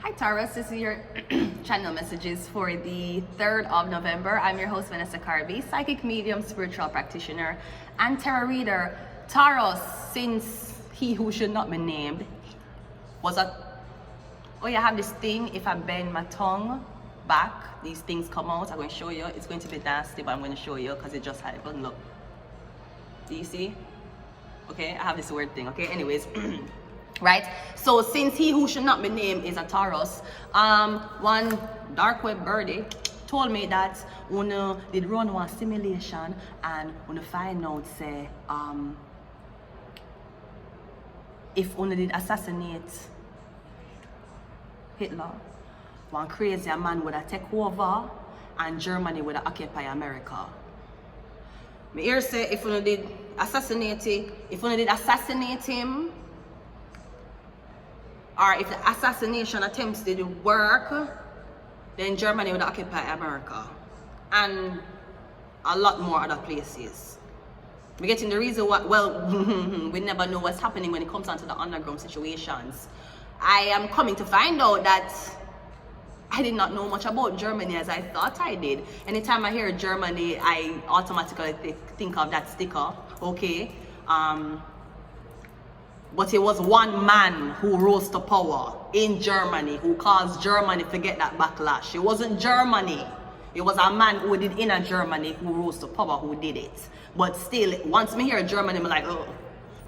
Hi Taurus, this is your channel messages for the 3rd of November. I'm your host Vanessa Carby, psychic medium, spiritual practitioner, and tarot reader. Taurus, since he who should not be named was oh, you have this thing, if I bend my tongue back, these things come out. I'm going to show you. It's going to be nasty, but I'm going to show you because it just happened. Look. Do you see? Okay, I have this weird thing. Okay, anyways. Right, so since he who should not be named is a Taurus, one dark web birdie told me that when did run one simulation and when find out say if one did assassinate Hitler, one crazy man would have take over and Germany would have occupy America. Me hear say if one did assassinate him, or if the assassination attempts didn't work, then Germany would occupy America and a lot more other places. We're getting the reason why, well, we never know what's happening when it comes down to the underground situations. I am coming to find out that I did not know much about Germany as I thought I did. Anytime I hear Germany, I automatically think of that sticker, okay? But it was one man who rose to power in Germany who caused Germany to get that backlash. It wasn't Germany. It was a man who did in Germany who rose to power who did it. But still, once me hear Germany, I'm like, oh,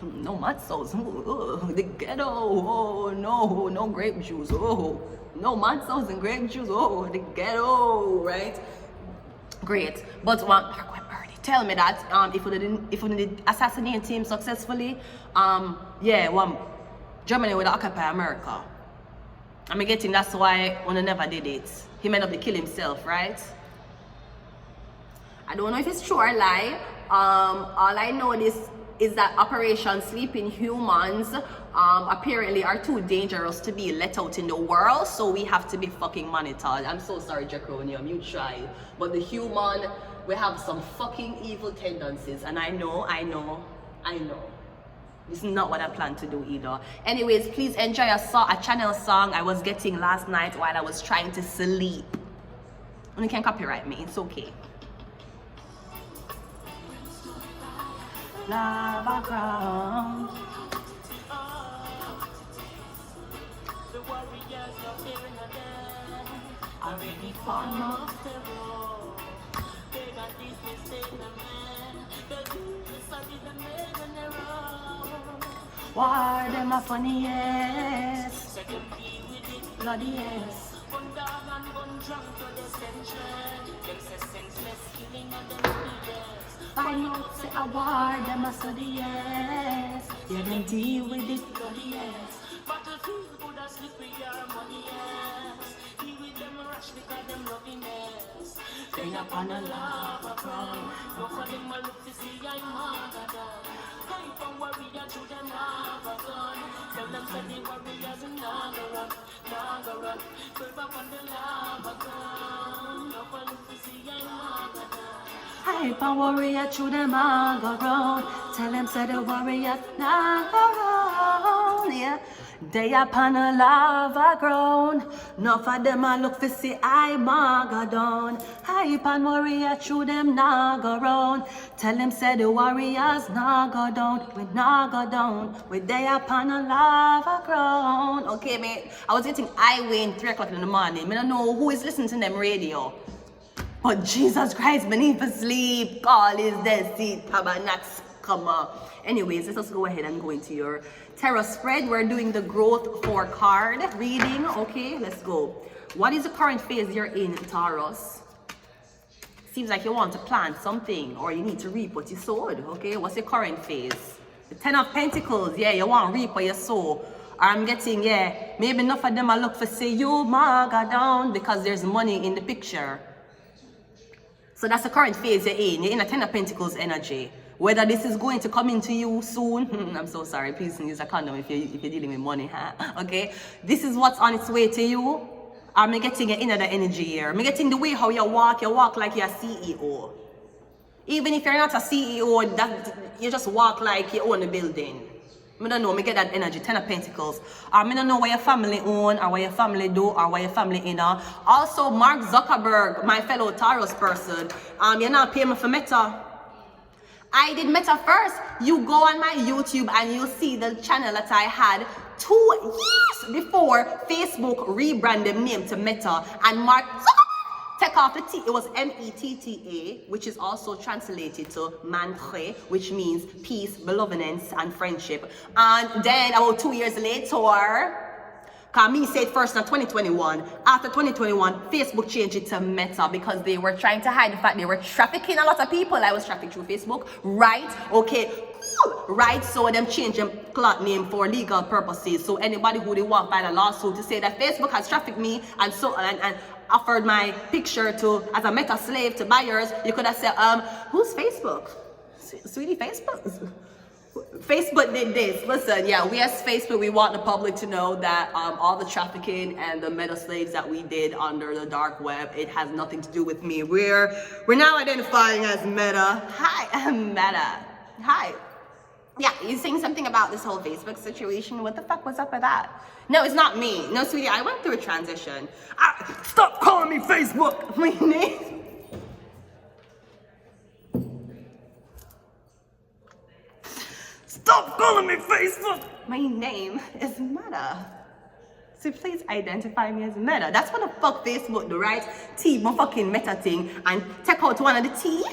no matzos, oh, the ghetto, oh, no grape juice, oh, no matzos and grape juice, oh, the ghetto, right? Great. But one tell me that if we did assassinate him successfully, Germany would occupy America. I'm getting that's why one never did it. He might have killed himself, right? I don't know if it's true or lie. All I know is that Operation Sleeping Humans apparently are too dangerous to be let out in the world, so we have to be fucking monitored. I'm so sorry, Draconium, you try. But the human, we have some fucking evil tendencies, and I know. This is not what I plan to do either. Anyways, please enjoy a channel song I was getting last night while I was trying to sleep. And you can copyright me, it's okay. Lava ground. Already found. Why them a funny yes? Bloody yes. Find out say a war them a study yes. Yeah, them deal with it bloody yes. Battlefield would a slip with your money yes. He with them rush because them loving yes. Stay up on a lava crown. No for them a look to see I'm Magadan. Hype and warrior to them have a gun. Tell them say the warriors in Nagaran. Curve up on the lava gun. No for look to see I'm Magadan. Hype and warrior to them Magaran. Tell them say the warriors Nagaran. Yeah. They upon a lava ground. Enough of them a look for see I Magadan. Hype and warrior through them naga round. Tell them say the warriors naga down. We naga down. We they upon a lava ground. Okay, mate. I was getting highway in 3 o'clock in the morning. I don't know who is listening to them radio. But Jesus Christ, beneath asleep. Call is dead seat. Tabernacles come up. Anyways, let's just go ahead and go into your tarot spread. We're doing the growth 4 card reading. Okay, let's go. What is the current phase you're in, Taurus? Seems like you want to plant something or you need to reap what you sowed. Okay, what's your current phase? The 10 of Pentacles. Yeah, you want to reap what you sow. I'm getting, yeah, maybe enough of them I look for say you maga down because there's money in the picture. So that's the current phase you're in. You're in a 10 of Pentacles energy. Whether this is going to come into you soon, I'm so sorry, please use a condom if you're dealing with money, huh? Okay, this is what's on its way to you. I'm getting your inner energy here. I'm getting the way how you walk like you're a CEO. Even if you're not a CEO, that you just walk like you own a building. I don't know, me get that energy, 10 of Pentacles. I don't know what your family own, or what your family do, or what your family in. Also, Mark Zuckerberg, my fellow Taurus person, you're not paying me for Meta. I did Meta first. You go on my YouTube and you see the channel that I had 2 years before Facebook rebranded the name to Meta. And Mark Zuckerberg take off the T. It was METTA, which is also translated to mantre, which means peace, belovedness, and friendship. And then about 2 years later, because me said first in 2021. After 2021, Facebook changed it to Meta because they were trying to hide the fact they were trafficking a lot of people. I was trafficked through Facebook, right? Okay, cool, right? So them changed them cloth name for legal purposes. So anybody who they want by a lawsuit to say that Facebook has trafficked me and so and offered my picture to as a Meta slave to buyers, you could have said, who's Facebook? Sweetie, Facebook? Facebook did this. Listen, yeah, we as Facebook, we want the public to know that all the trafficking and the Meta slaves that we did under the dark web, it has nothing to do with me. We're now identifying as Meta. Hi, I'm Meta. Hi. Yeah, you saying something about this whole Facebook situation. What the fuck was up with that? No, it's not me. No, sweetie, I went through a transition. Stop calling me Facebook. My name. Stop calling me Facebook! My name is Meta. So please identify me as Meta. That's what the fuck Facebook do, right? T, my fucking Meta thing, and take out one of the T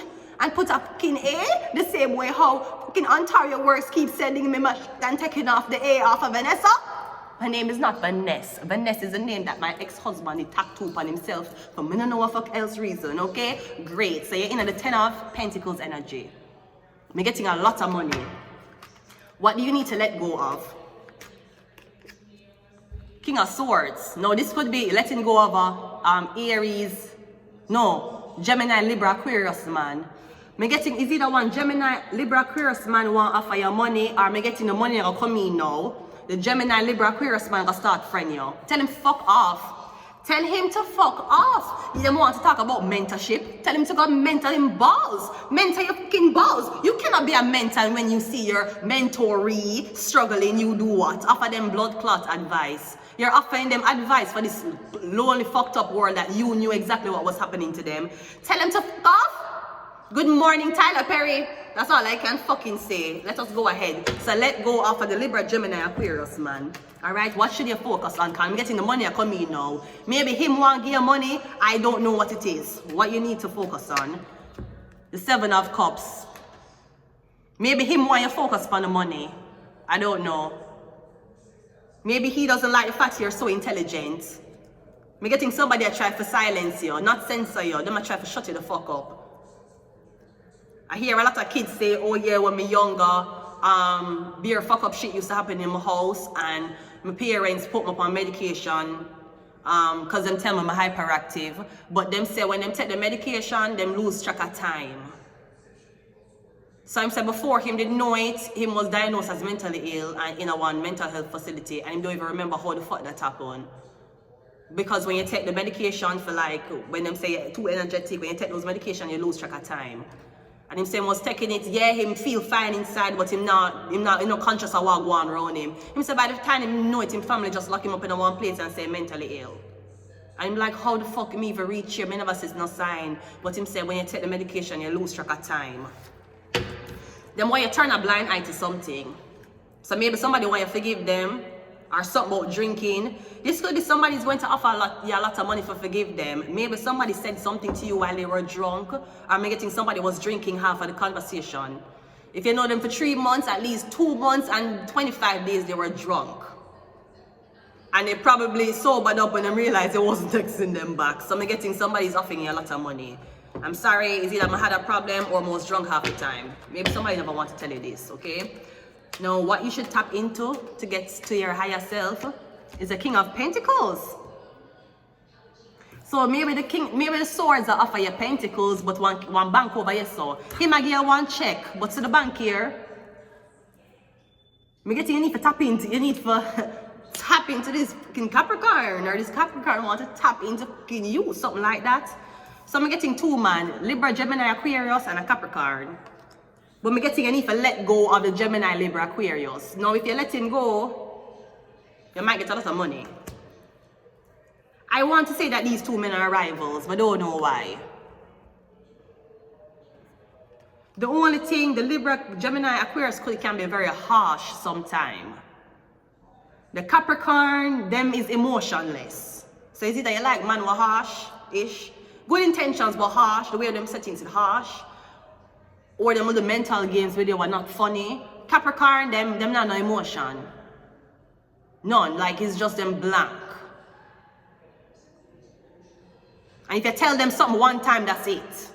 and put a fucking A, the same way how fucking Ontario Works keep sending me much and taking off the A off of Vanessa. Her name is not Vanessa. Vanessa is a name that my ex-husband did tattoo on himself for me don't know what fuck else reason, okay? Great. So you're in the 10 of Pentacles energy. Me getting a lot of money. What do you need to let go of? King of Swords. No, this could be letting go of Aries. No, Gemini, Libra, Aquarius man. Me getting is either one Gemini, Libra, Aquarius man want offer your money, or me getting the money will come in now. The Gemini, Libra, Aquarius man gonna start friend you. Tell him fuck off. Tell him to fuck off. You don't want to talk about mentorship. Tell him to go mentor him balls. Mentor your fucking balls. You cannot be a mentor when you see your mentoree struggling. You do what? Offer them blood clot advice. You're offering them advice for this lonely fucked up world that you knew exactly what was happening to them. Tell them to fuck off. Good morning, Tyler Perry. That's all I can fucking say. Let us go ahead. So let go of the Libra, Gemini, Aquarius man. Alright, what should you focus on? Because I'm getting the money coming now. Maybe him want to give you money. I don't know what it is. What you need to focus on. The 7 of Cups. Maybe him want you to focus on the money. I don't know. Maybe he doesn't like the fact you're so intelligent. Me getting somebody that try to silence you, not censor you. Them try to shut you the fuck up. I hear a lot of kids say, oh yeah, when me younger, beer fuck up shit used to happen in my house, and my parents put me up on medication because them tell me I'm hyperactive. But them say when them take the medication, them lose track of time. So him said before him didn't know it, him was diagnosed as mentally ill and in a one mental health facility, and him don't even remember how the fuck that happened. Because when you take the medication for like, when them say you're too energetic, when you take those medications, you lose track of time. And him say he was taking it, yeah, him feel fine inside, but him not conscious of what going on around him. Him say by the time him know it, him family just lock him up in a one place and say mentally ill. And I'm like, how the fuck me even reach here? Me never says no sign. But him say when you take the medication, you lose track of time. Then why you turn a blind eye to something? So maybe somebody want you to forgive them, or something about drinking. This could be somebody's going to offer you a lot of money for forgive them. Maybe somebody said something to you while they were drunk, or maybe getting somebody was drinking half of the conversation. If you know them for 3 months, at least 2 months and 25 days they were drunk. And they probably sobered up and then realized they wasn't texting them back. So I'm getting somebody's offering you a lot of money. I'm sorry, is either I had a problem or I was drunk half the time. Maybe somebody never want to tell you this, okay? Now, what you should tap into to get to your higher self is the King of Pentacles. So maybe the swords that offer you pentacles, but one bank over here, so he might give you one check, but to the bank here, you need to tap into, tap into this fucking Capricorn, or this Capricorn want to tap into fucking you, something like that. So I'm getting 2 man, Libra, Gemini, Aquarius, and a Capricorn. But I'm getting any if you let go of the Gemini, Libra, Aquarius. Now, if you're letting go, you might get a lot of money. I want to say that these two men are rivals, but I don't know why. The only thing, the Libra, Gemini, Aquarius can be very harsh sometimes. The Capricorn, them is emotionless. So is it that you like man who are harsh-ish? Good intentions but harsh, the way them settings is harsh. Or them with the mental games where they were not funny. Capricorn, them not no emotion. None, like it's just them blank. And if you tell them something one time, that's it.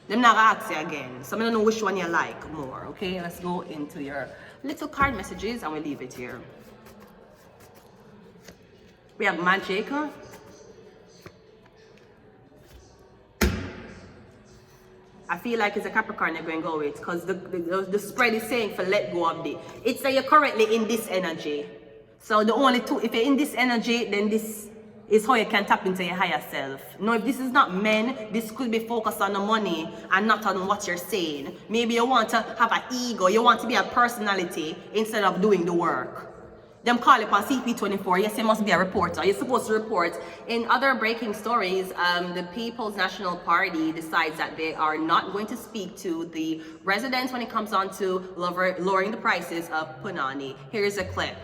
Them not gonna ask you again. So I don't know which one you like more, okay? Let's go into your little card messages and we'll leave it here. We have magic. I feel like it's a Capricorn you're going to go with because the spread is saying for let go of the. It's that you're currently in this energy. So the only two, if you're in this energy, then this is how you can tap into your higher self. Now, if this is not men, this could be focused on the money and not on what you're saying. Maybe you want to have an ego, you want to be a personality instead of doing the work. Them call it on CP24. Yes, you must be a reporter. You're supposed to report. In other breaking stories, the People's National Party decides that they are not going to speak to the residents when it comes on to lowering the prices of punani. Here's a clip.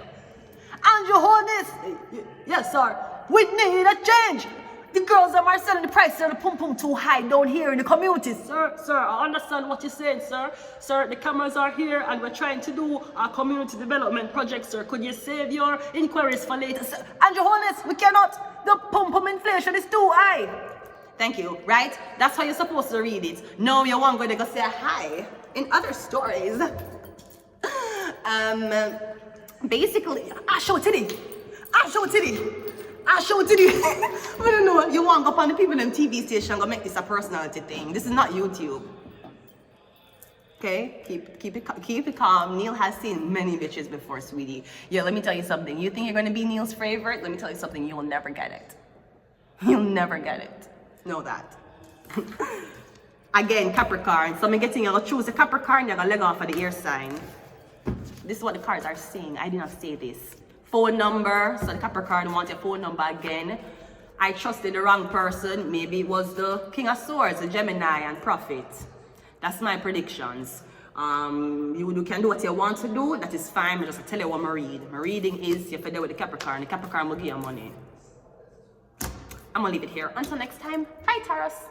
And you hold this? Yes, sir. We need a change. The girls are selling the prices of the pum pum too high down here in the community. Sir, I understand what you're saying, sir. Sir, the cameras are here and we're trying to do our community development project, sir. Could you save your inquiries for later, sir? And your Holiness, we cannot. The pum pum inflation is too high. Thank you, right? That's how you're supposed to read it. No, you want to go say hi. In other stories, basically, I show it. I don't know. You want to go up on the people in TV station go make this a personality thing. This is not YouTube. Okay? Keep it calm. Neil has seen many bitches before, sweetie. Yeah, let me tell you something. You think you're going to be Neil's favorite? Let me tell you something. You'll never get it. You'll never get it. Know that. Again, Capricorn. So I'm getting you're going to choose a Capricorn. You're going to leg off of the ear sign. This is what the cards are saying. I did not say this. Phone number, so the Capricorn wants your phone number again. I trusted the wrong person. Maybe it was the King of Swords, the Gemini and Prophet. That's my predictions. You can do what you want to do. That is fine. I just tell you what my read. My reading is you're fed with the Capricorn. The Capricorn will give you money. I'm going to leave it here. Until next time, bye, Taurus.